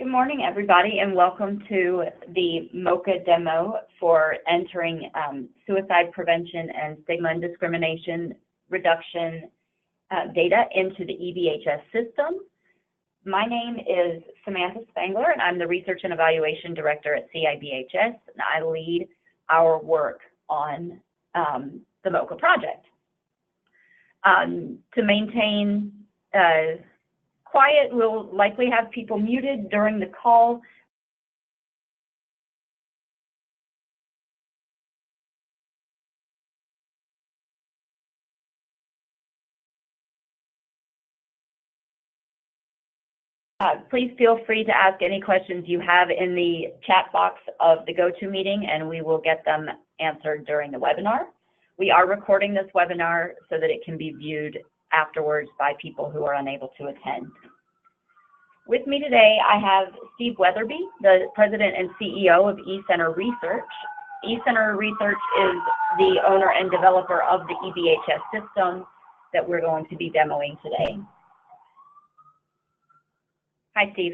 Good morning, everybody, and welcome to the MOQA Demo for entering suicide prevention and stigma and discrimination reduction data into the EBHS system. My name is Samantha Spangler, and I'm the Research and Evaluation Director at CIBHS, and I lead our work on the MOQA project. To maintain quiet, we'll likely have people muted during the call. Please feel free to ask any questions you have in the chat box of the GoToMeeting, and we will get them answered during the webinar. We are recording this webinar so that it can be viewed afterwards by people who are unable to attend. With me today, I have Steve Weatherby, the President and CEO of eCenter Research. eCenter Research is the owner and developer of the EBHS system that we're going to be demoing today. Hi, Steve.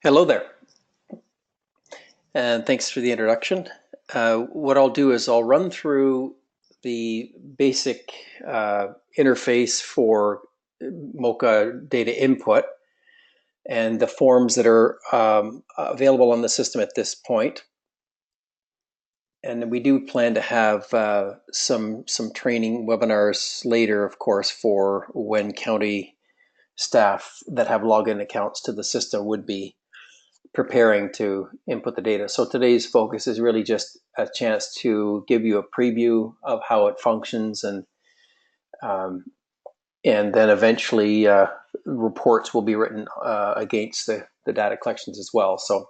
Hello there, and thanks for the introduction. What I'll do is I'll run through the basic interface for MOQA data input and the forms that are available on the system at this point. And we do plan to have some training webinars later, of course, for when county staff that have login accounts to the system would be preparing to input the data. So today's focus is really just a chance to give you a preview of how it functions, and then eventually reports will be written against the data collections as well. So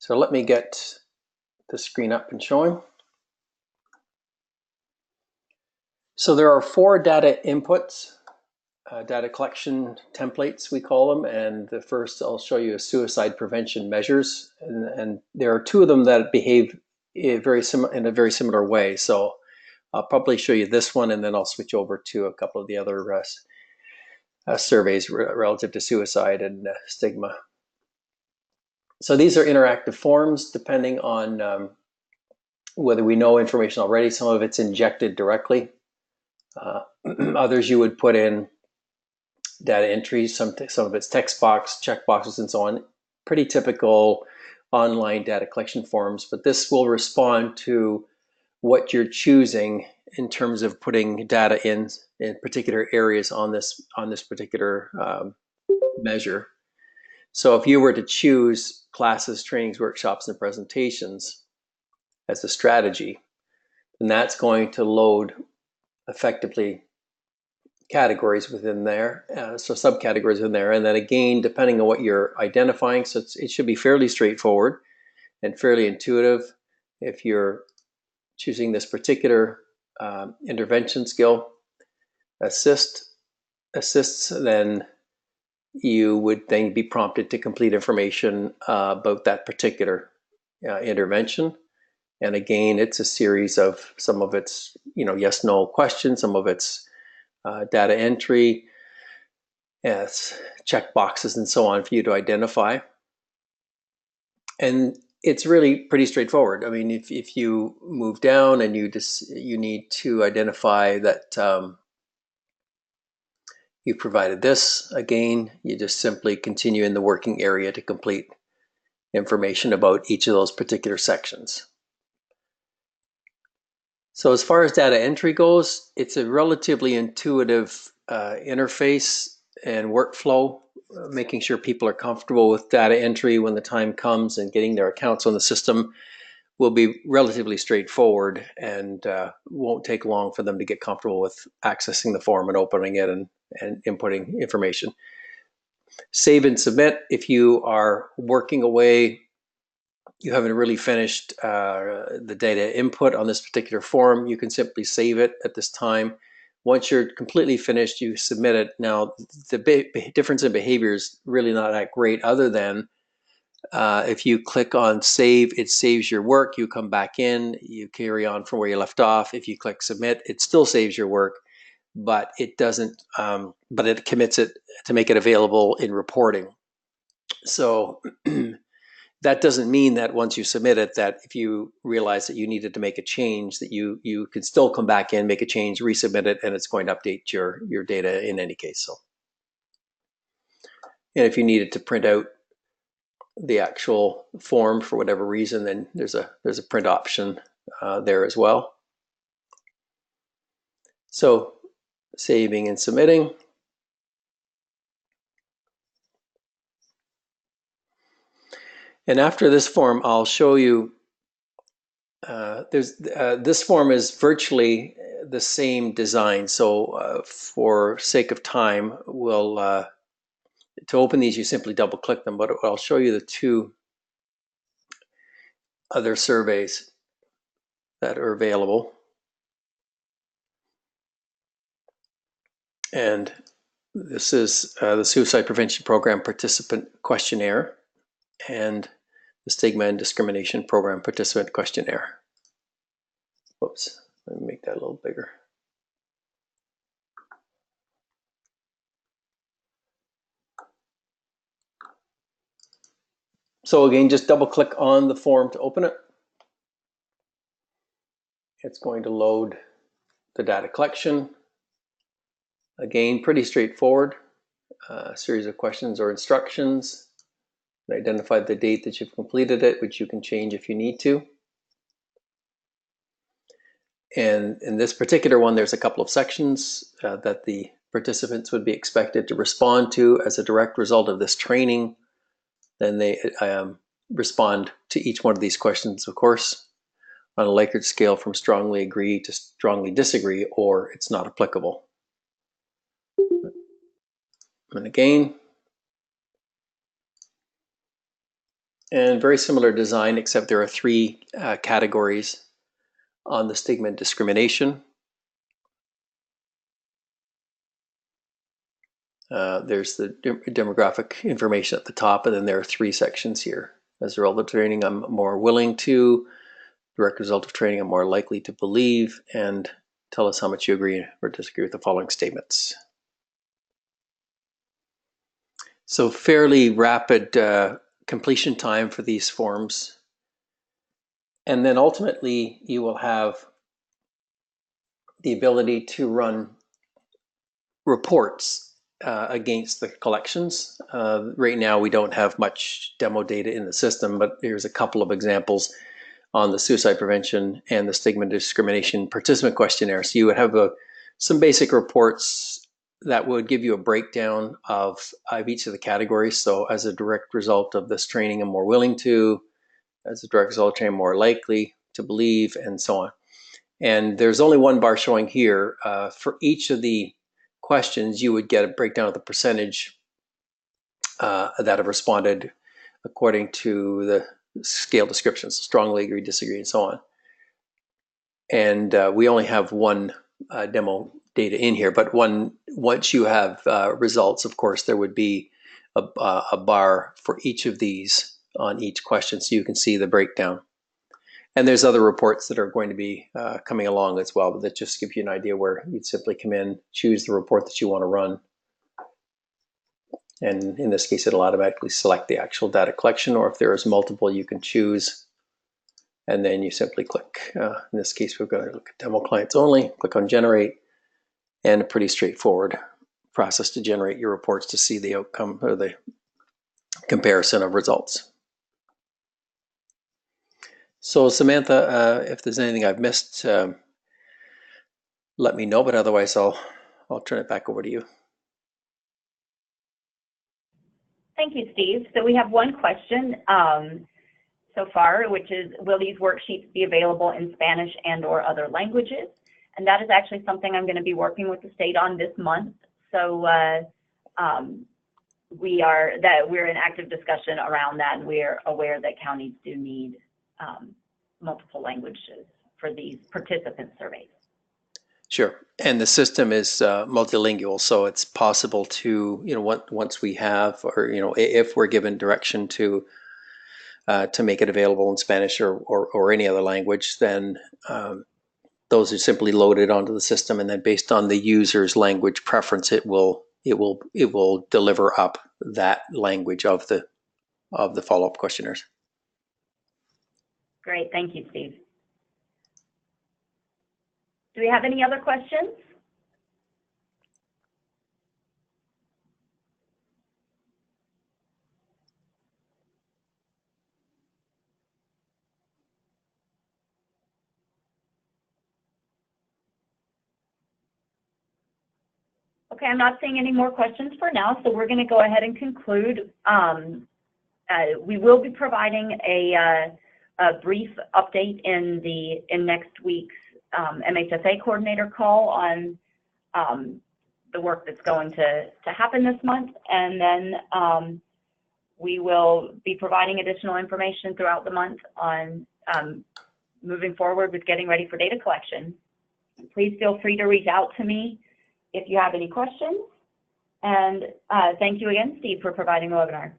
let me get the screen up and showing. So there are 4 data inputs. Data collection templates, we call them, and the first I'll show you is suicide prevention measures, and there are 2 of them that behave in a very similar way. So I'll probably show you this one, and then I'll switch over to a couple of the other surveys relative to suicide and stigma. So these are interactive forms depending on whether we know information already. Some of it's injected directly. Others you would put in data entries, some of it's text box, check boxes, and so on. Pretty typical online data collection forms, but this will respond to what you're choosing in terms of putting data in particular areas on this particular measure. So if you were to choose classes, trainings, workshops, and presentations as a strategy, then that's going to load effectively categories within there, so subcategories in there, and then again, depending on what you're identifying, so it should be fairly straightforward and fairly intuitive. If you're choosing this particular intervention skill, assists, then you would then be prompted to complete information about that particular intervention. And again, it's a series of, some of it's yes, no questions, some of it's data entry, check boxes, and so on for you to identify. And it's really pretty straightforward. I mean, if you move down and you need to identify that you provided this, again, you just simply continue in the working area to complete information about each of those particular sections. So as far as data entry goes, it's a relatively intuitive interface and workflow, making sure people are comfortable with data entry when the time comes, and getting their accounts on the system will be relatively straightforward, and won't take long for them to get comfortable with accessing the form and opening it and inputting information. Save and submit. If you are working away, you haven't really finished the data input on this particular form, you can simply save it at this time. Once you're completely finished, you submit it. Now, the difference in behavior is really not that great, other than if you click on save, it saves your work. You come back in, you carry on from where you left off. If you click submit, it still saves your work, but it doesn't, but it commits it to make it available in reporting. So that doesn't mean that once you submit it, that if you realize that you needed to make a change, that you can still come back in, make a change, resubmit it, and it's going to update your data in any case. So, and if you needed to print out the actual form for whatever reason, then there's a print option there as well. So saving and submitting. And after this form, I'll show you, this form is virtually the same design. So for sake of time, we'll, to open these, you simply double click them, but I'll show you the two other surveys that are available. And this is the Suicide Prevention Program Participant Questionnaire and the Stigma and Discrimination Program Participant Questionnaire. Whoops, let me make that a little bigger. So again, just double click on the form to open it. It's going to load the data collection. Again, pretty straightforward. A series of questions or instructions. Identify the date that you've completed it, which you can change if you need to. And in this particular one, there's a couple of sections that the participants would be expected to respond to as a direct result of this training. Then they respond to each one of these questions, of course, on a Likert scale from strongly agree to strongly disagree, or it's not applicable. And again, and very similar design, except there are three categories on the stigma and discrimination. There's the demographic information at the top, and then there are three sections here. As a result of training, I'm more willing to. Direct result of training, I'm more likely to believe. And tell us how much you agree or disagree with the following statements. So fairly rapid completion time for these forms. And then ultimately, you will have the ability to run reports against the collections. Right now, we don't have much demo data in the system, but here's a couple of examples on the suicide prevention and the stigma and discrimination participant questionnaire. So you would have some basic reports that would give you a breakdown of each of the categories. So as a direct result of this training, I'm more willing to. As a direct result of training, I'm more likely to believe, and so on. And there's only one bar showing here. For each of the questions, you would get a breakdown of the percentage that have responded according to the scale descriptions, strongly agree, disagree, and so on. And we only have one demo data in here, but once you have results, of course, there would be a bar for each of these on each question, so you can see the breakdown. And there's other reports that are going to be coming along as well, but that just gives you an idea where you'd simply come in, choose the report that you want to run. And in this case, it'll automatically select the actual data collection, or if there is multiple, you can choose. And then you simply click. In this case, we're going to look at demo clients only, click on generate, and a pretty straightforward process to generate your reports to see the outcome or the comparison of results. So Samantha, if there's anything I've missed, let me know, but otherwise I'll turn it back over to you. Thank you, Steve. So we have one question so far, which is, will these worksheets be available in Spanish and or other languages? And that is actually something I'm going to be working with the state on this month. So we're in active discussion around that, and we're aware that counties do need multiple languages for these participant surveys. Sure, and the system is multilingual, so it's possible to, once we have, or if we're given direction to make it available in Spanish or any other language, then those are simply loaded onto the system, and then based on the user's language preference, it will deliver up that language of the follow-up questionnaires. Great, thank you, Steve. Do we have any other questions? Okay, I'm not seeing any more questions for now, so we're going to go ahead and conclude. We will be providing a brief update in next week's MHSA coordinator call on the work that's going to happen this month, and then we will be providing additional information throughout the month on moving forward with getting ready for data collection. Please feel free to reach out to me if you have any questions. And thank you again, Steve, for providing the webinar.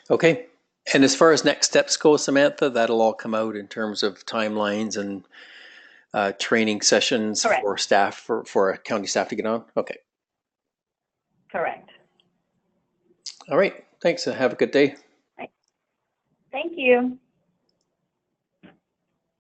Okay. And as far as next steps go, Samantha, that'll all come out in terms of timelines and training sessions. Correct. For staff, for county staff to get on? Okay. Correct. All right. Thanks. Have a good day. Thank you.